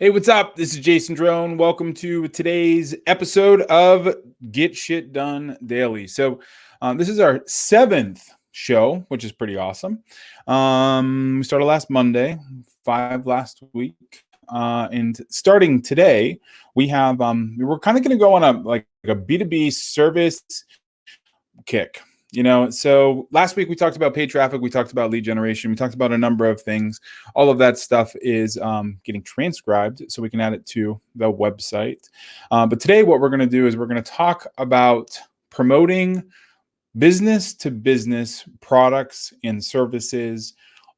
Hey, what's up? This is Jason Drone. Welcome to today's episode of Get Shit Done Daily. This is our 7th show, which is pretty awesome. We started last Monday, 5 last week. And starting today, we're kind of going to go on a B2B service kick. So last week we talked about paid traffic, we talked about lead generation, we talked about a number of things. All of that stuff is getting transcribed so we can add it to the website. But today what we're going to do is we're going to talk about promoting business to business products and services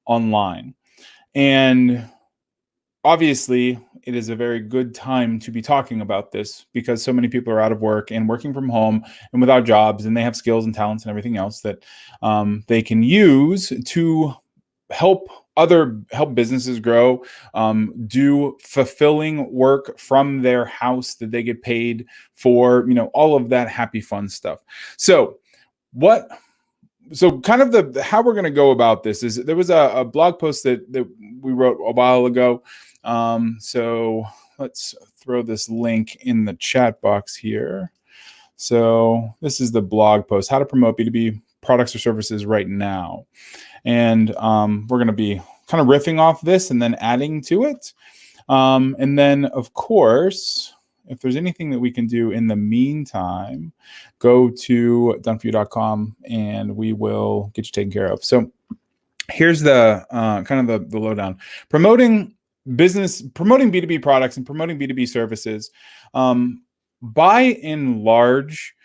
online. And obviously, it is a very good time to be talking about this because so many people are out of work and working from home and without jobs, and they have skills and talents and everything else that they can use to help businesses grow, do fulfilling work from their house that they get paid for, all of that happy fun stuff. So kind of how we're going to go about this is there was a blog post that we wrote a while ago. So let's throw this link in the chat box here. So this is the blog post, how to promote B2B products or services right now. And we're going to be kind of riffing off this and then adding to it. And then, of course, if there's anything that we can do in the meantime, go to doneforyou.com and we will get you taken care of. So here's the kind of the lowdown. Promoting B2B products and promoting B2B services, by and large,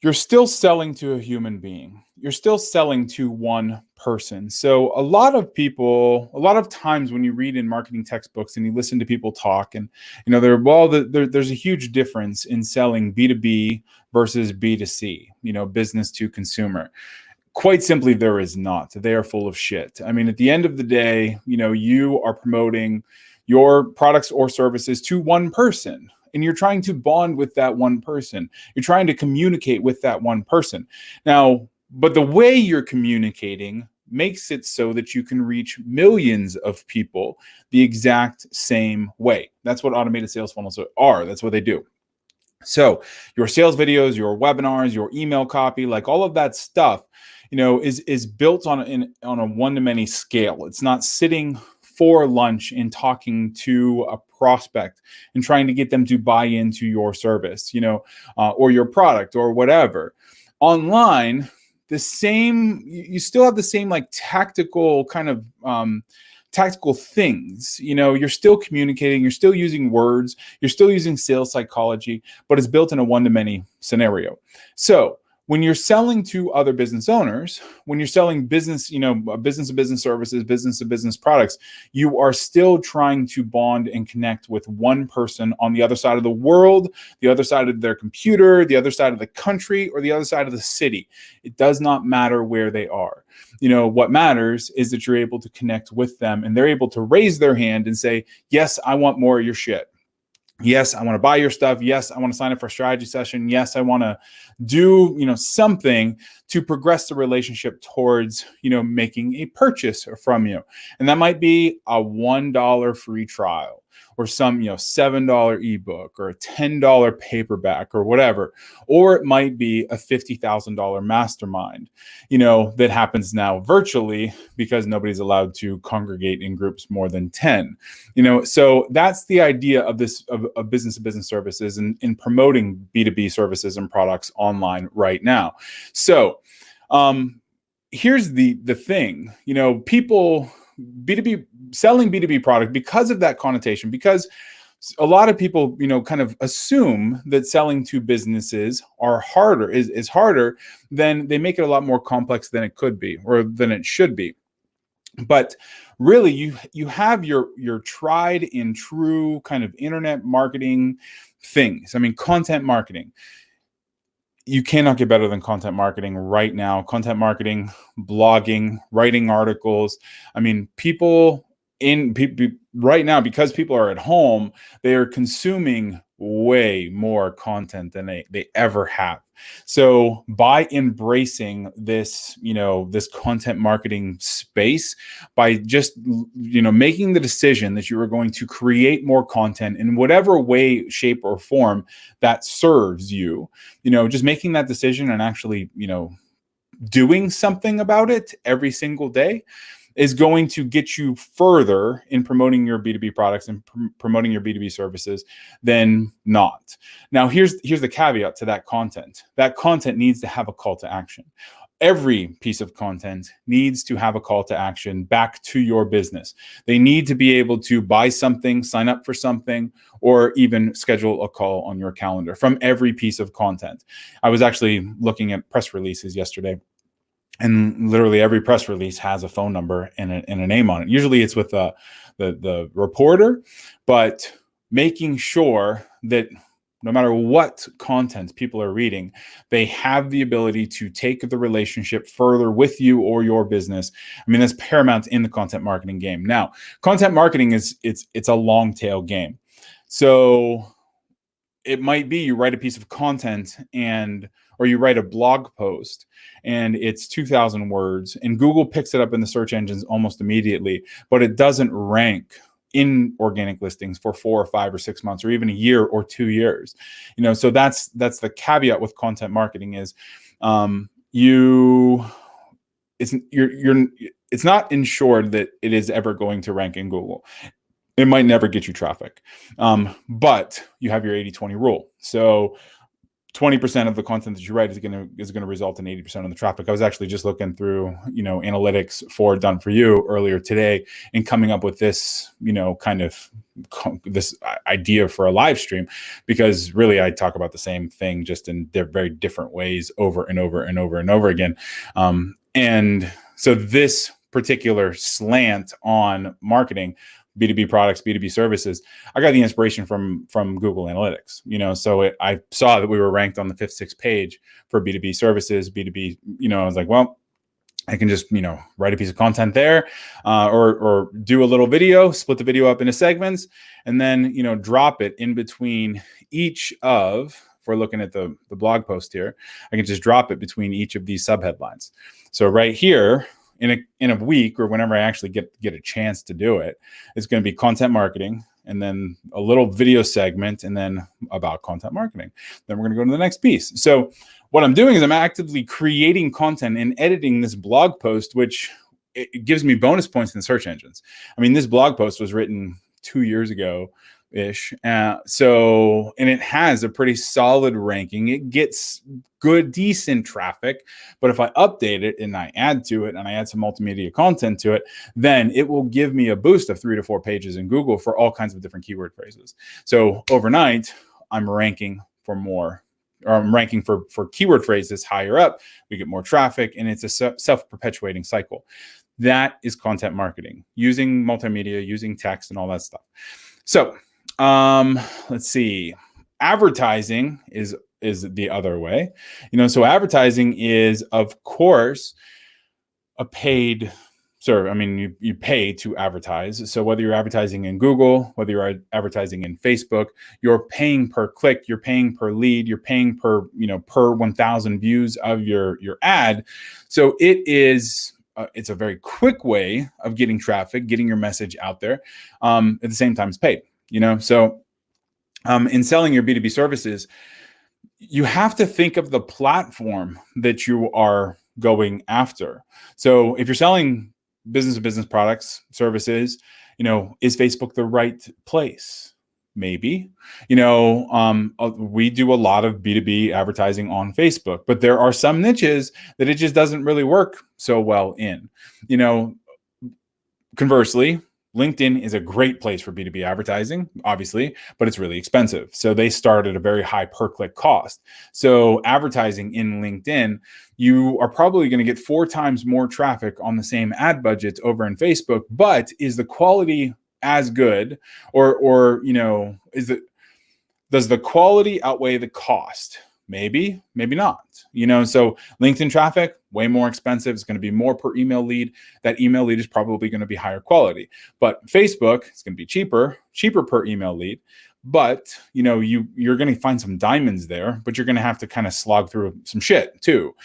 you're still selling to a human being. You're still selling to one person. So a lot of times when you read in marketing textbooks and you listen to people talk, and there's a huge difference in selling B2B versus B2C, business to consumer. Quite simply, there is not. They are full of shit. I mean, at the end of the day, you are promoting your products or services to one person, and you're trying to bond with that one person. You're trying to communicate with that one person. Now, but the way you're communicating makes it so that you can reach millions of people the exact same way. That's what automated sales funnels are. That's what they do. So your sales videos, your webinars, your email copy, like all of that stuff, is built on a one-to-many scale. It's not sitting for lunch and talking to a prospect and trying to get them to buy into your service, or your product or whatever. Online, you still have the same like tactical kind of tactical things. You're still communicating, you're still using words, you're still using sales psychology, but it's built in a one-to-many scenario. So when you're selling to other business owners, when you're selling business to business services, business to business products, you are still trying to bond and connect with one person on the other side of the world, the other side of their computer, the other side of the country, or the other side of the city. It does not matter where they are. What matters is that you're able to connect with them and they're able to raise their hand and say, yes, I want more of your shit. Yes, I want to buy your stuff. Yes, I want to sign up for a strategy session. Yes, I want to do, something to progress the relationship towards, making a purchase from you. And that might be a $1 free trial or some, $7 ebook or a $10 paperback or whatever. Or it might be a $50,000 mastermind, that happens now virtually because nobody's allowed to congregate in groups more than 10. So that's the idea of this, of business to business services and in promoting B2B services and products online right now. So here's the thing, people B2B selling B2B product, because of that connotation, because a lot of people, kind of assume that selling to businesses is harder, then they make it a lot more complex than it could be or than it should be. But really, you have your tried and true kind of internet marketing things. I mean, content marketing. You cannot get better than content marketing right now. Content marketing, blogging, writing articles. I mean, people right now, because people are at home, they are consuming way more content than they ever have. So by embracing this, this content marketing space, by just, making the decision that you are going to create more content in whatever way, shape, or form that serves you, just making that decision and actually, doing something about it every single day is going to get you further in promoting your B2B products and promoting your B2B services than not. Now, here's the caveat to that content. That content needs to have a call to action. Every piece of content needs to have a call to action back to your business. They need to be able to buy something, sign up for something, or even schedule a call on your calendar from every piece of content. I was actually looking at press releases yesterday, and literally every press release has a phone number and a name on it. Usually it's with the reporter, but making sure that no matter what content people are reading, they have the ability to take the relationship further with you or your business. I mean, that's paramount in the content marketing game. Now, content marketing it's a long tail game. So it might be you write a piece of content or you write a blog post and it's 2,000 words and Google picks it up in the search engines almost immediately, but it doesn't rank in organic listings for 4 or 5 or 6 months or even a year or 2 years. So that's the caveat with content marketing is it's not ensured that it is ever going to rank in Google. It might never get you traffic, but you have your 80-20 rule. So 20% of the content that you write is going to result in 80% of the traffic. I was actually just looking through, analytics for Done For You earlier today and coming up with this, this idea for a live stream, because really I talk about the same thing just in very different ways over and over and over and over again. And so this particular slant on marketing, B2B products, B2B services, I got the inspiration from Google Analytics. So I saw that we were ranked on the 5th, 6th page for B2B services, B2B. I was like, well, I can just write a piece of content there, or do a little video, split the video up into segments, and then drop it in between each of. If we're looking at the blog post here, I can just drop it between each of these subheadlines. So right here, in a week or whenever I actually get a chance to do it, it's going to be content marketing and then a little video segment and then about content marketing. Then we're going to go to the next piece. So what I'm doing is I'm actively creating content and editing this blog post, which it gives me bonus points in the search engines. I mean, this blog post was written 2 years ago ish. And it has a pretty solid ranking. It gets good, decent traffic, but if I update it and I add to it and I add some multimedia content to it, then it will give me a boost of 3 to 4 pages in Google for all kinds of different keyword phrases. So overnight, I'm ranking for more, or I'm ranking for keyword phrases higher up. We get more traffic, and it's a self-perpetuating cycle. That is content marketing, using multimedia, using text, and all that stuff. So let's see. Advertising is the other way. So advertising is, of course, a paid service. I mean, you pay to advertise. So whether you're advertising in Google, whether you're advertising in Facebook, you're paying per click, you're paying per lead, you're paying per 1,000 views of your ad. So it is it's a very quick way of getting traffic, getting your message out there. At the same time, it's paid. So in selling your B2B services, you have to think of the platform that you are going after. So if you're selling business-to-business products, services, is Facebook the right place? Maybe. We do a lot of B2B advertising on Facebook, but there are some niches that it just doesn't really work so well in. Conversely, LinkedIn is a great place for B2B advertising, obviously, but it's really expensive. So they start at a very high per click cost. So advertising in LinkedIn, you are probably going to get 4 times more traffic on the same ad budgets over in Facebook, but is the quality as good, or does the quality outweigh the cost? Maybe, maybe not. So LinkedIn traffic, way more expensive. It's going to be more per email lead. That email lead is probably going to be higher quality. But Facebook, it's going to be cheaper per email lead, But you're going to find some diamonds there, but you're going to have to kind of slog through some shit too.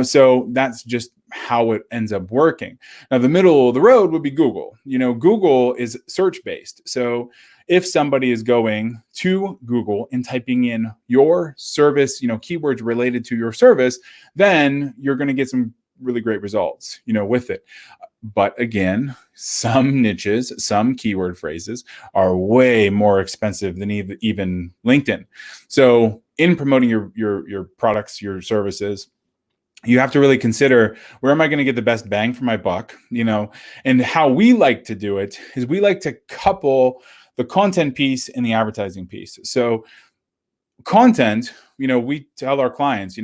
So that's just how it ends up working. Now, the middle of the road would be Google. Google is search based. So if somebody is going to Google and typing in your service, keywords related to your service, then you're going to get some really great results, with it. But again, some niches, some keyword phrases are way more expensive than even LinkedIn. So in promoting your products, your services, you have to really consider, where am I going to get the best bang for my buck? And how we like to do it is we like to couple the content piece and the advertising piece. So content, we tell our clients,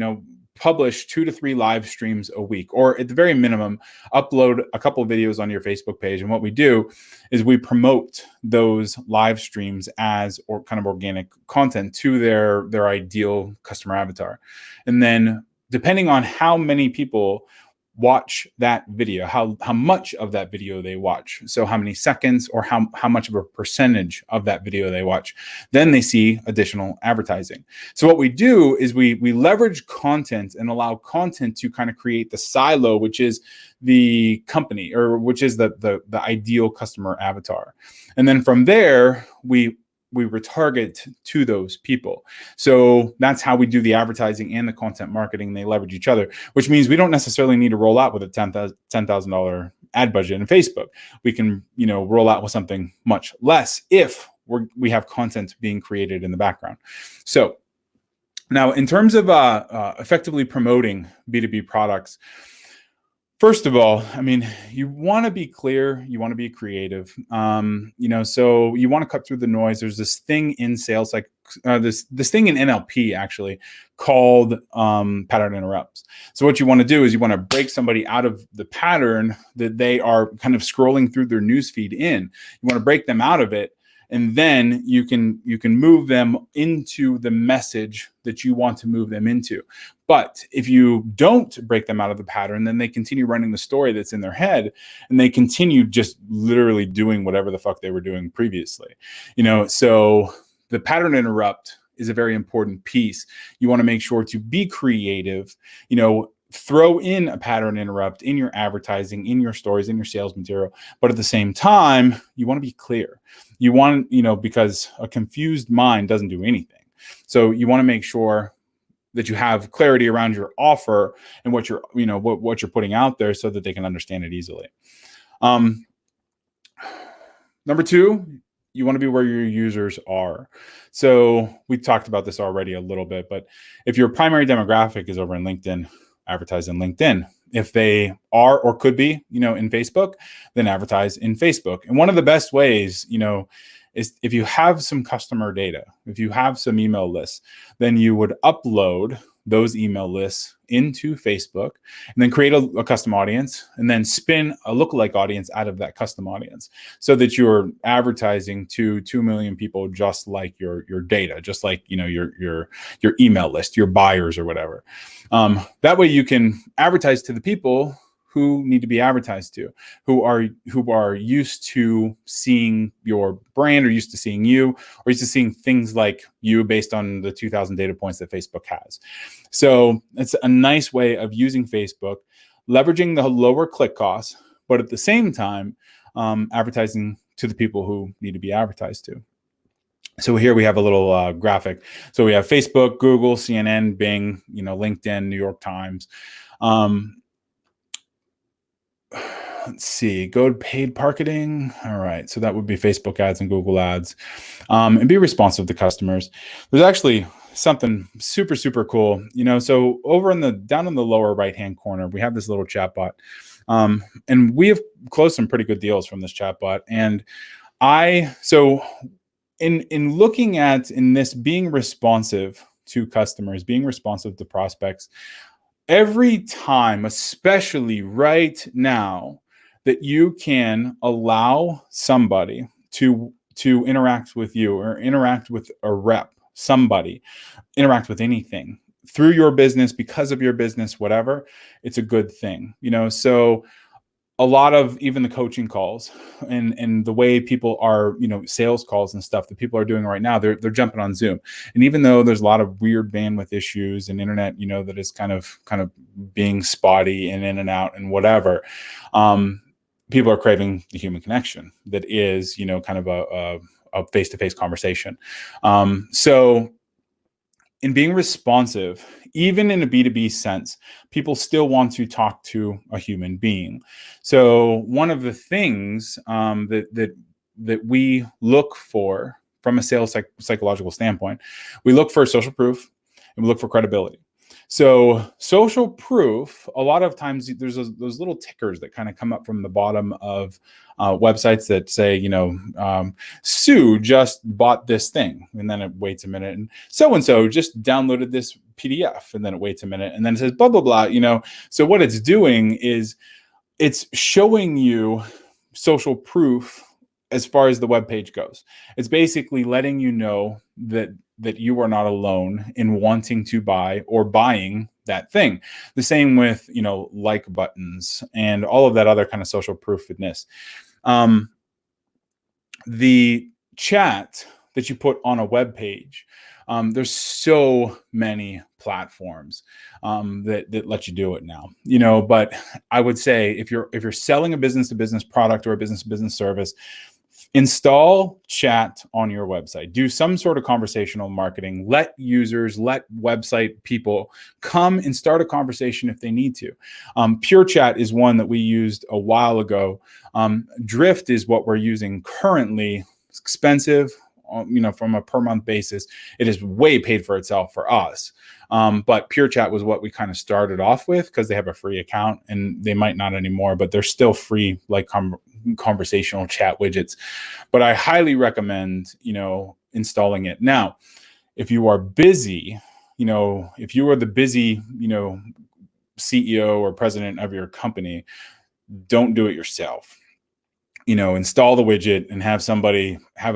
publish 2 to 3 live streams a week, or at the very minimum, upload a couple of videos on your Facebook page. And what we do is we promote those live streams as kind of organic content to their ideal customer avatar. And then depending on how many people watch that video, how much of that video they watch, so how many seconds or how much of a percentage of that video they watch, then they see additional advertising. So what we do is we leverage content and allow content to kind of create the silo, which is the company, or which is the ideal customer avatar. And then from there, we retarget to those people. So that's how we do the advertising and the content marketing. They leverage each other, which means we don't necessarily need to roll out with a $10,000 ad budget in Facebook. We can, roll out with something much less if we have content being created in the background. So now, in terms of effectively promoting B2B products, first of all, you want to be clear, you want to be creative, so you want to cut through the noise. There's this thing in sales, like this thing in NLP actually called pattern interrupts. So what you want to do is you want to break somebody out of the pattern that they are kind of scrolling through their newsfeed in. You want to break them out of it. And then you can move them into the message that you want to move them into. But if you don't break them out of the pattern, then they continue running the story that's in their head, and they continue just literally doing whatever the fuck they were doing previously. So the pattern interrupt is a very important piece. You want to make sure to be creative, throw in a pattern interrupt in your advertising, in your stories, in your sales material. But at the same time, you want to be clear. You want, because a confused mind doesn't do anything. So you want to make sure that you have clarity around your offer and what you're, what you're putting out there, so that they can understand it easily. Number 2, you want to be where your users are. So we talked about this already a little bit, but if your primary demographic is over in LinkedIn, advertise in LinkedIn. If they are or could be, in Facebook, then advertise in Facebook. And one of the best ways, is if you have some customer data, if you have some email lists, then you would upload those email lists into Facebook and then create a custom audience, and then spin a lookalike audience out of that custom audience, so that you're advertising to 2 million people, just like your data, just like, your email list, your buyers or whatever. That way you can advertise to the people who need to be advertised to, who are used to seeing your brand, or used to seeing you, or used to seeing things like you based on the 2,000 data points that Facebook has. So it's a nice way of using Facebook, leveraging the lower click costs, but at the same time, advertising to the people who need to be advertised to. So here we have a little graphic. So we have Facebook, Google, CNN, Bing, LinkedIn, New York Times. Let's see, go to paid marketing. All right, so that would be Facebook ads and Google ads, and be responsive to customers. There's actually something super, super cool. So over down in the lower right-hand corner, we have this little chatbot, and we have closed some pretty good deals from this chatbot. And in looking at this being responsive to customers, being responsive to prospects, every time, especially right now, that you can allow somebody to interact with you, or interact with a rep, somebody, interact with anything through your business, because of your business, whatever, it's a good thing. So a lot of even the coaching calls and the way people are, sales calls and stuff that people are doing right now, they're jumping on Zoom. And even though there's a lot of weird bandwidth issues and internet, that is kind of being spotty and in and out and whatever, people are craving the human connection that is, kind of a face-to-face conversation. So in being responsive, even in a B2B sense, people still want to talk to a human being. So one of the things that we look for from a sales psychological standpoint, we look for social proof and we look for credibility. So social proof, a lot of times there's those little tickers that kind of come up from the bottom of websites that say, Sue just bought this thing, and then it waits a minute, and so just downloaded this PDF, and then it waits a minute, and then it says blah, blah, blah, So what it's doing is it's showing you social proof as far as the web page goes. It's basically letting you know that you are not alone in wanting to buy or buying that thing. The same with, like buttons and all of that other kind of social proofness. The chat that you put on a web page, there's so many platforms that let you do it now, but I would say if you're selling a business-to-business product or a business-to-business service, install chat on your website. Do some sort of conversational marketing. Let website people come and start a conversation if they need to. Pure Chat is one that we used a while ago. Drift is what we're using currently. It's expensive, from a per month basis. It is way paid for itself for us. But Pure Chat was what we kind of started off with because they have a free account, and they might not anymore, but they're still free, like conversational chat widgets. But I highly recommend, installing it. Now, if you are busy, if you are the busy, CEO or president of your company, don't do it yourself. Install the widget and have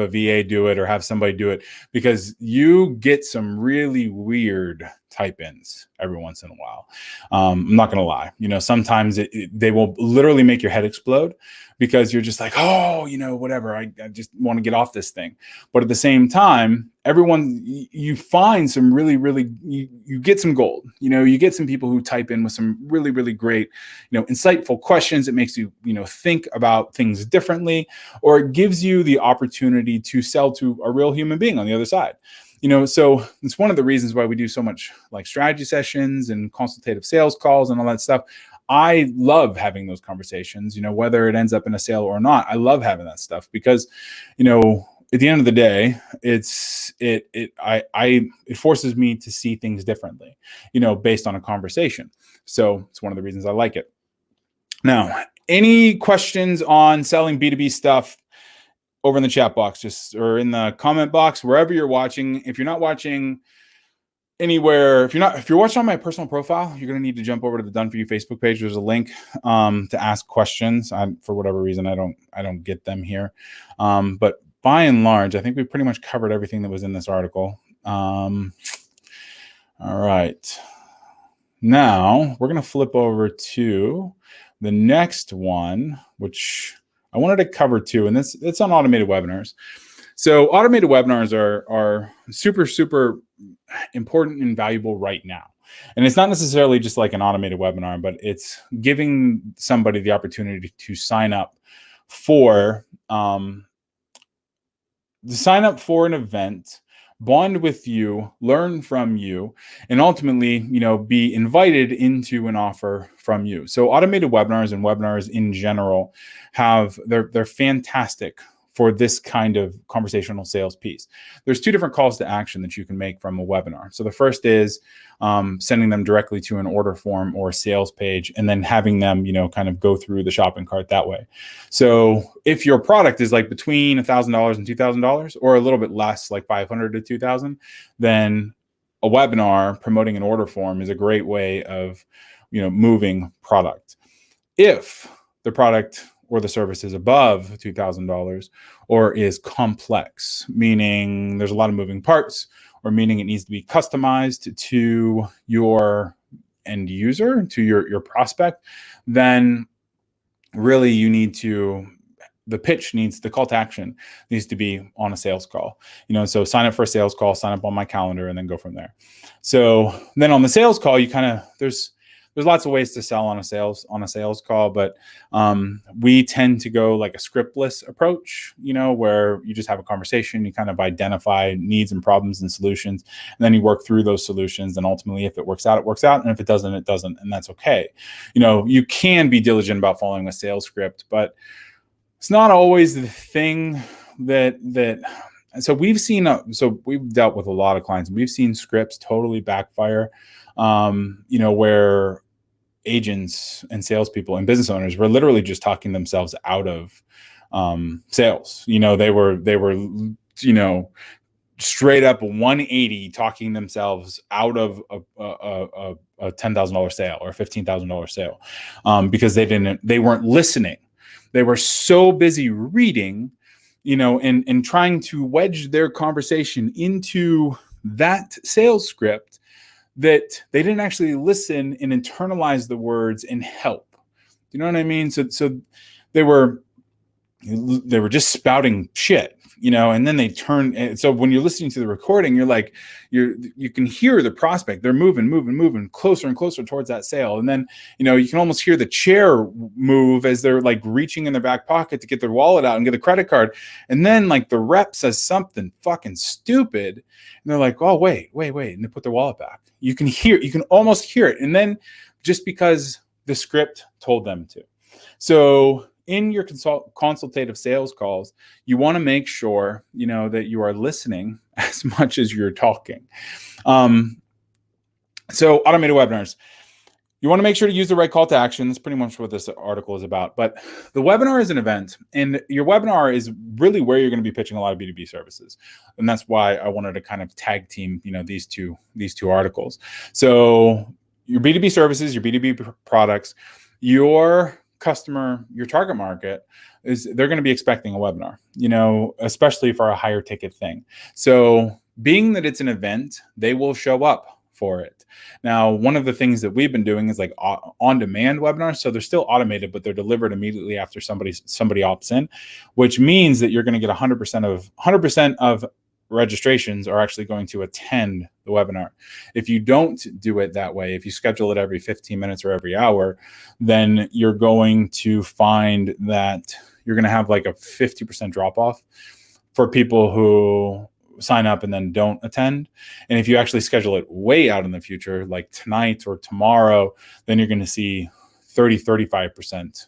a VA do it, or have somebody do it, because you get some really weird type-ins every once in a while. I'm not going to lie. Sometimes they will literally make your head explode because you're just like, oh, whatever. I just want to get off this thing. But at the same time, you find some really, really, you get some gold. You get some people who type in with some really, really great, insightful questions. It makes you, think about things differently, or it gives you the opportunity to sell to a real human being on the other side. So it's one of the reasons why we do so much like strategy sessions and consultative sales calls and all that stuff. I love having those conversations, whether it ends up in a sale or not. I love having that stuff because, at the end of the day, it forces me to see things differently, based on a conversation. So it's one of the reasons I like it. Now, any questions on selling B2B stuff over in the chat box, or in the comment box, wherever you're watching. If you're not watching anywhere, if you're watching on my personal profile, you're going to need to jump over to the Done For You Facebook page. There's a link to ask questions. For whatever reason, I don't get them here. But by and large, I think we pretty much covered everything that was in this article. All right. Now we're going to flip over to the next one, which I wanted to cover too, and it's on automated webinars. So automated webinars are super, super important and valuable right now. And it's not necessarily just like an automated webinar, but it's giving somebody the opportunity to sign up for an event, bond with you, learn from you, and ultimately, be invited into an offer from you. So automated webinars and webinars in general they're fantastic for this kind of conversational sales piece. There's two different calls to action that you can make from a webinar. So the first is sending them directly to an order form or a sales page, and then having them, kind of go through the shopping cart that way. So if your product is like between $1,000 and $2,000, or a little bit less, like $500 to $2,000, then a webinar promoting an order form is a great way of, moving product. If the product or the service is above $2,000 or is complex, meaning there's a lot of moving parts, or meaning it needs to be customized to your end user, to your prospect, then really you need to, the call to action needs to be on a sales call, so sign up for a sales call, sign up on my calendar, and then go from there. So then on the sales call, you kind of, there's lots of ways to sell on a sales call, but we tend to go like a scriptless approach, where you just have a conversation, you kind of identify needs and problems and solutions, and then you work through those solutions. And ultimately, if it works out, it works out. And if it doesn't, it doesn't. And that's okay. You can be diligent about following a sales script, but it's not always the thing that so we've seen, so we've dealt with a lot of clients, and we've seen scripts totally backfire, where agents and salespeople and business owners were literally just talking themselves out of sales. They were straight up 180 talking themselves out of a $10,000 sale or a $15,000 sale, because they weren't listening. They were so busy reading, and trying to wedge their conversation into that sales script, that they didn't actually listen and internalize the words and help. You know what I mean? So they were just spouting shit, and then they turn. So when you're listening to the recording, you're like, you can hear the prospect. They're moving closer and closer towards that sale. And then, you can almost hear the chair move as they're like reaching in their back pocket to get their wallet out and get a credit card. And then like the rep says something fucking stupid, and they're like, oh, wait. And they put their wallet back. You can almost hear it. And then just because the script told them to. So in your consultative sales calls, you want to make sure, that you are listening as much as you're talking. So automated webinars, you want to make sure to use the right call to action. That's pretty much what this article is about. But the webinar is an event, and your webinar is really where you're going to be pitching a lot of B2B services. And that's why I wanted to kind of tag team, these two articles. So your B2B services, your B2B products, your customer, your target market, they're going to be expecting a webinar, especially for a higher ticket thing. So being that it's an event, they will show up for it. Now, one of the things that we've been doing is like on-demand webinars. So they're still automated, but they're delivered immediately after somebody opts in, which means that you're going to get 100% of registrations are actually going to attend the webinar. If you don't do it that way, if you schedule it every 15 minutes or every hour, then you're going to find that you're going to have like a 50% drop off for people who sign up and then don't attend. And if you actually schedule it way out in the future, like tonight or tomorrow, then you're going to see 35%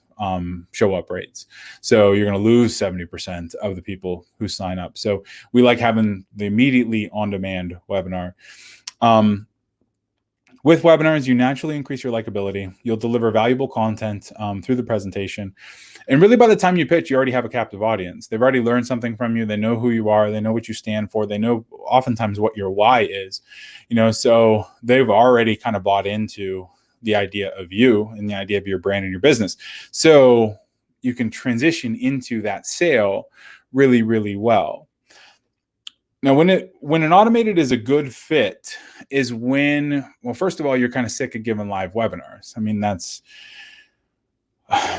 show up rates. So you're going to lose 70% of the people who sign up. So we like having the immediately on-demand webinar. With webinars, you naturally increase your likability. You'll deliver valuable content through the presentation. And really, by the time you pitch, you already have a captive audience. They've already learned something from you. They know who you are. They know what you stand for. They know oftentimes what your why is. So they've already kind of bought into the idea of you and the idea of your brand and your business. So you can transition into that sale really, really well. Now, when an automated is a good fit is when, well, first of all, you're kind of sick of giving live webinars. I mean,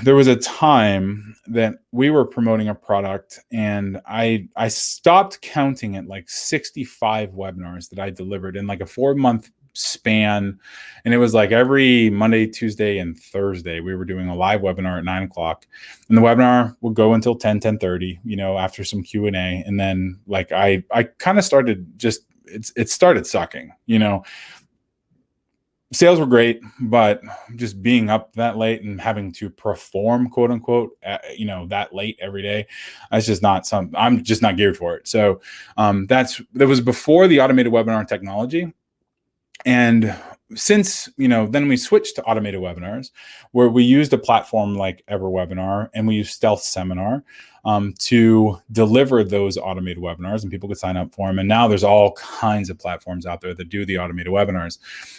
there was a time that we were promoting a product, and I stopped counting at like 65 webinars that I delivered in like a 4-month span. And it was like every Monday, Tuesday, and Thursday, we were doing a live webinar at 9:00, and the webinar would go until 10:30, after some Q&A. And then like, I kind of started it started sucking, Sales were great, but just being up that late and having to perform, quote unquote, that late every day, I'm just not geared for it. So that was before the automated webinar technology. And since, then we switched to automated webinars, where we used a platform like EverWebinar, and we used Stealth Seminar to deliver those automated webinars, and people could sign up for them. And now there's all kinds of platforms out there that do the automated webinars.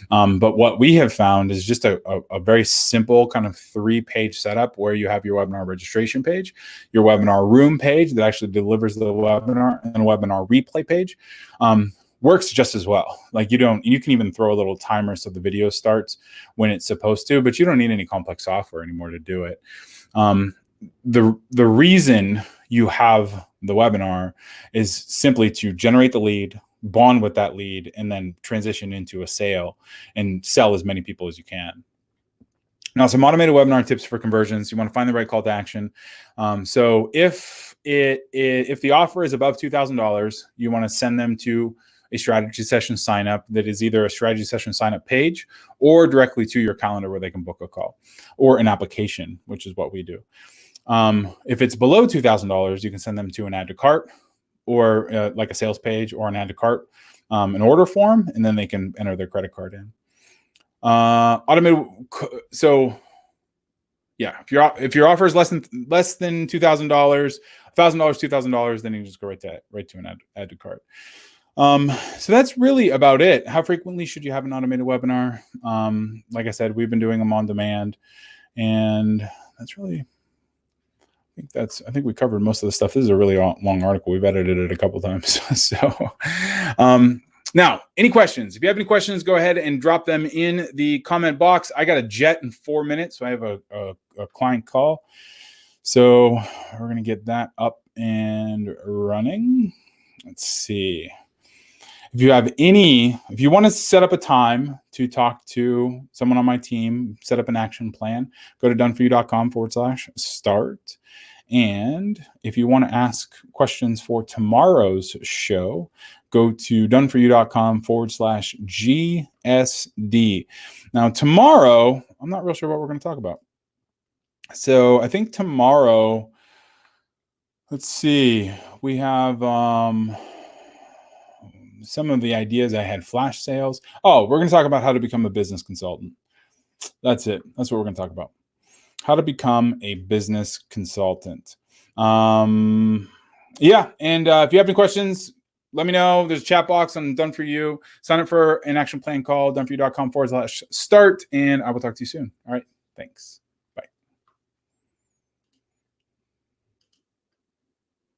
But what we have found is just a very simple kind of 3-page setup, where you have your webinar registration page, your webinar room page that actually delivers the webinar, and a webinar replay page. Works just as well. Like you can even throw a little timer so the video starts when it's supposed to, but you don't need any complex software anymore to do it. The reason you have the webinar is simply to generate the lead, bond with that lead, and then transition into a sale and sell as many people as you can. Now, some automated webinar tips for conversions. You want to find the right call to action. So if the offer is above $2,000, you want to send them to a strategy session sign up that is either a strategy session sign up page or directly to your calendar where they can book a call, or an application, which is what we do. If it's below $2,000, you can send them to an add to cart, or like a sales page, or an add to cart, an order form, and then they can enter their credit card in. Automated. So yeah, if your offer is less than $2,000, $1,000, $2,000, then you can just go right to an add to cart. So that's really about it. How frequently should you have an automated webinar? Like I said, we've been doing them on demand, and that's really, I think we covered most of the stuff. This is a really long article. We've edited it a couple times. So, now, any questions? If you have any questions, go ahead and drop them in the comment box. I got a jet in 4 minutes, so I have a client call. So we're going to get that up and running. Let's see. If you want to set up a time to talk to someone on my team, set up an action plan, go to doneforyou.com/start. And if you want to ask questions for tomorrow's show, go to doneforyou.com/GSD. Now, tomorrow, I'm not real sure what we're going to talk about. So I think tomorrow, let's see, we have some of the ideas. I had flash sales. Oh, we're going to talk about how to become a business consultant. That's it. That's what we're going to talk about. How to become a business consultant. Yeah. And if you have any questions, let me know. There's a chat box on Done For You. Sign up for an action plan call, doneforyou.com/start. And I will talk to you soon. All right. Thanks.